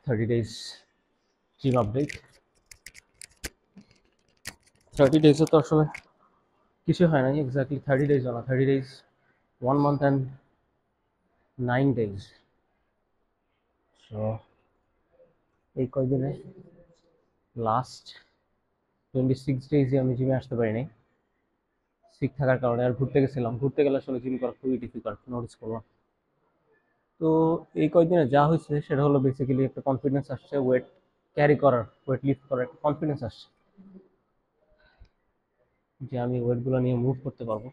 30 days gym update. 30 days তো আসলে কিছু হয় না, এক্স্যাক্টলি 30 days না, 30 days 1 month and 9 days. So এই কয়দিনে লাস্ট 26 days আমি জিমে আসতে পারিনি সিক থাকার কারণে। আর ঘুরতে গেছিলাম, ঘুরতে গেলে আসলে জিম করা খুবই ডিফিকাল্ট নোটিস করলাম। তো এই কয়েকদিনে যা হয়েছে সেটা হলো বেসিক্যালি একটা কনফিডেন্স আসছে, ওয়েট ক্যারি করার, ওয়েট লিফট করার একটা কনফিডেন্স আসছে যে আমি ওয়েটগুলো নিয়ে মুভ করতে পারবো।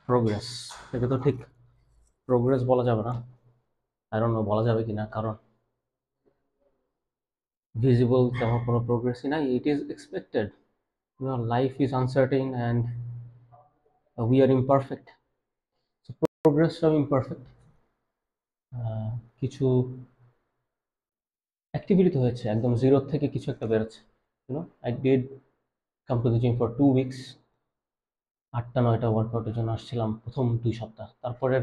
প্রোগ্রেস, এটা তো ঠিক প্রোগ্রেস বলা যাবে না, আই ডোন্ট নো বলা যাবে কিনা, কারণ ভিজিবল তেমন কোনো প্রোগ্রেসই নাই। It is expected, life is uncertain and we are imperfect, প্রোগ্রেসটাও ইমপারফেক্ট। কিছু অ্যাক্টিভিটি হয়েছে, একদম জিরো থেকে কিছু একটা বেরোচ্ছে। I did come to the gym for 2 weeks, 8-9টা ওয়ার্কআউটের জন্য আসছিলাম প্রথম 2 সপ্তাহ, তারপরের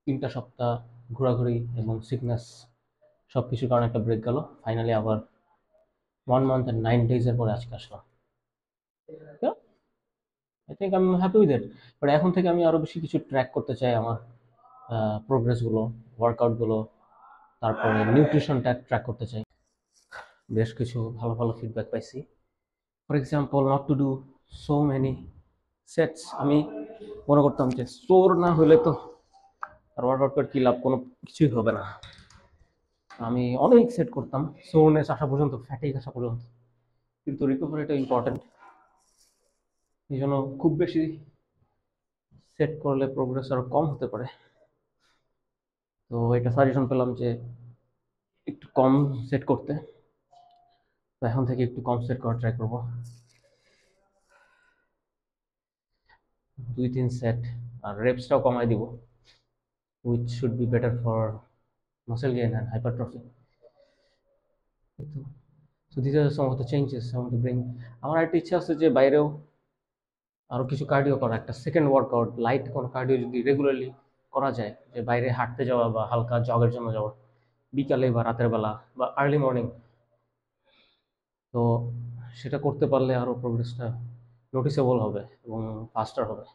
3টা সপ্তাহ ঘোরাঘুরি এবং সিকনেস সব কিছুর কারণে একটা ব্রেক গেল। ফাইনালি আবার 1 month and 9 days-এর পরে আজকে আসলাম। I think I am happy with it. But এখন থেকে আমি আরও বেশি কিছু ট্র্যাক করতে চাই, আমার প্রোগ্রেসগুলো, ওয়ার্কআউটগুলো, তারপরে নিউট্রিশনটা ট্র্যাক করতে চাই। বেশ কিছু ভালো ভালো ফিডব্যাক পাইছি। For example, not to do so many sets. আমি মনে করতাম যে সোর না হলে তো আর ওয়ার্কআউট করে কী লাভ, কোনো কিছুই হবে না। আমি অনেক সেট করতাম, সোরনেস আসা পর্যন্ত, ফ্যাটিক আসা পর্যন্ত, কিন্তু রিকভারিটা ইম্পর্টেন্ট। এই জন্য খুব বেশি সেট করলে প্রোগ্রেস আরও কম হতে পারে। তো এটা সাজেশন পেলাম যে একটু কম সেট করতে, তো এখন থেকে একটু কম সেট করা ট্রাই করবো, 2-3 সেট, আর রেপসটাও কমাই দিব, which should be better for muscle gain and hypertrophy. So these are some of the changes I want to bring. আমার একটা ইচ্ছা আছে যে বাইরেও আরও কিছু কার্ডিও করা, একটা সেকেন্ড ওয়ার্কআউট, লাইট কোনো কার্ডিও যদি রেগুলারলি করা যায়, যে বাইরে হাঁটতে যাওয়া বা হালকা জগের জন্য যাওয়া বিকালে বা রাতের বেলা বা আর্লি মর্নিং, তো সেটা করতে পারলে আরও প্রোগ্রেসটা নোটিসেবল হবে এবং ফাস্টার হবে।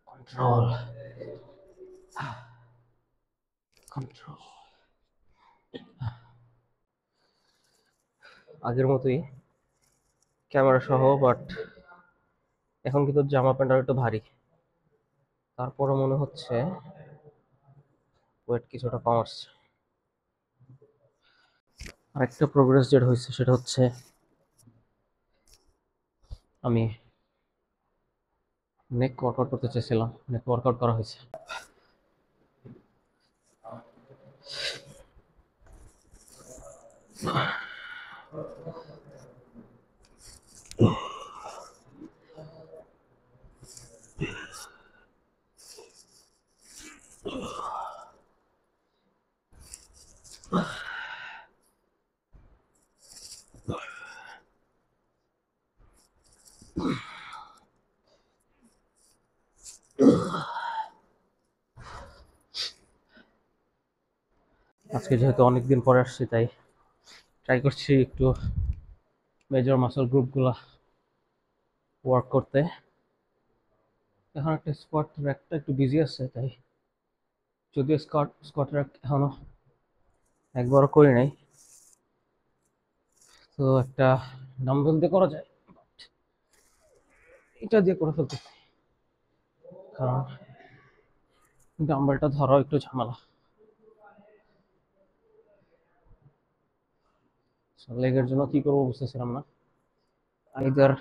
Control, control. আগের মতোই ক্যামেরা সহ, বাট এখন কিন্তু জামা প্যান্ট আর একটু ভারী, তারপরও মনে হচ্ছে ওয়েট কিছুটা কম আসছে। আরেকটা প্রোগ্রেস যেটা হয়েছে সেটা হচ্ছে আমি নেক ওয়ার্কআউট করতে চেয়েছিলাম, নেক ওয়ার্কআউট করা হয়েছে। আজকে যেহেতু অনেকদিন পরে আসছি, তাই ট্রাই করছি একটু মেজর মাসল গ্রুপগুলো ওয়ার্ক করতে। এখন একটা স্কোয়াট র্যাকটা একটু বিজি আছে, তাই যদিও স্কোয়াট র্যাক এখনো একবারও করি নাই, তো একটা ডাম্বেল দিয়ে করা যায়, এটা দিয়ে করে ফেলতেছি, কারণ ডাম্বেলটা ধরাও একটু ঝামেলা। লেগের জন্য কি করবো বুঝতেছিলাম না, আইদার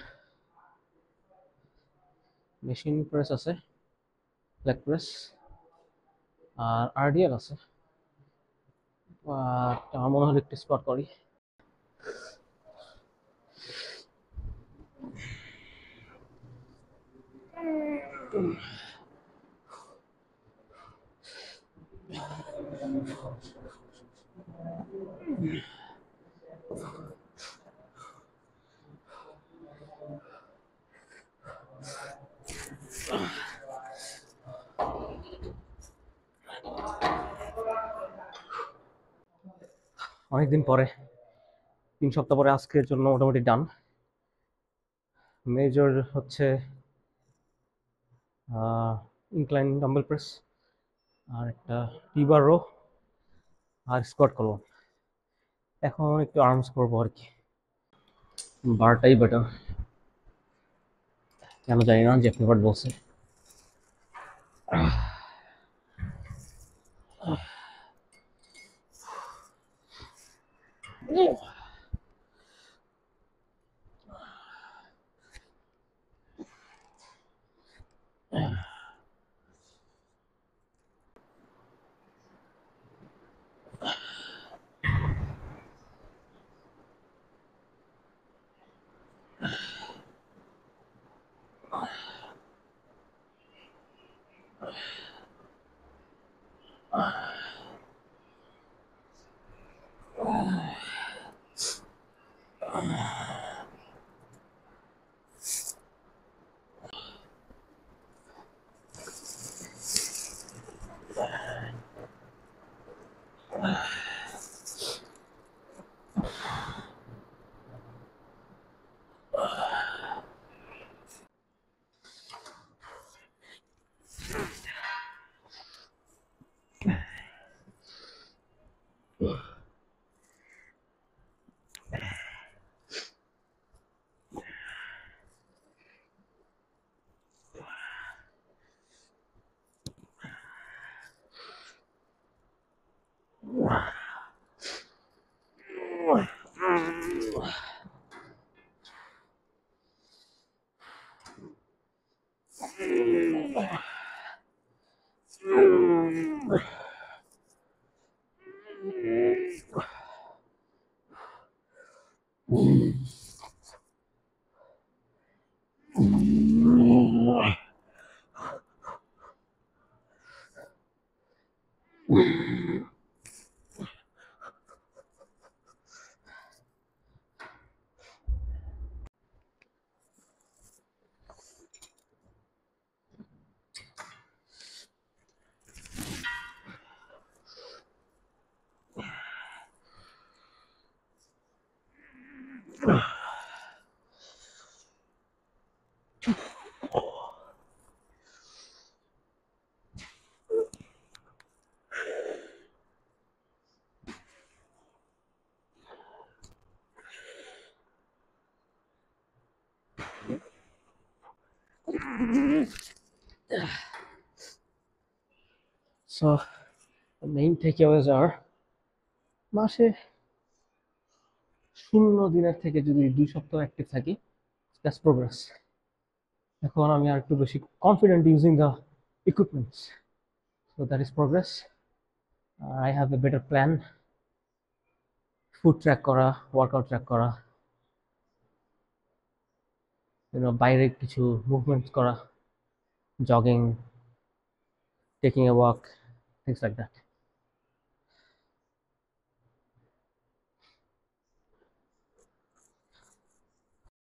মেশিন প্রেস আছে, লেগ প্রেস, আর আরডিএল আছে, আর আমার মনে হলো একটু স্কোয়াট করি। অনেকদিন পরে, 3 সপ্তাহ পরে আজকের জন্য মোটামুটি ডান। মেজর হচ্ছে ইনক্লাইন ডাম্বেল প্রেস, আর একটা টি-বার রো, আর স্কোয়াট করবো। এখন একটু আর্মস করবো আর কি, বারটাই বেটার, কেন জানি না, জেফ নেভার্ট বলছে। So the main takeaways are, মাসে 0 দিনের থেকে যদি 2 সপ্তাহ অ্যাক্টিভ থাকি, দ্যাটস প্রোগ্রেস। এখন আমি আর একটু বেশি confident using the equipments, so that is progress. I have a better plan, food track করা, ওয়ার্কআউট ট্র্যাক করা, বাইরে কিছু মুভমেন্টস করা, jogging, taking a walk, things like that.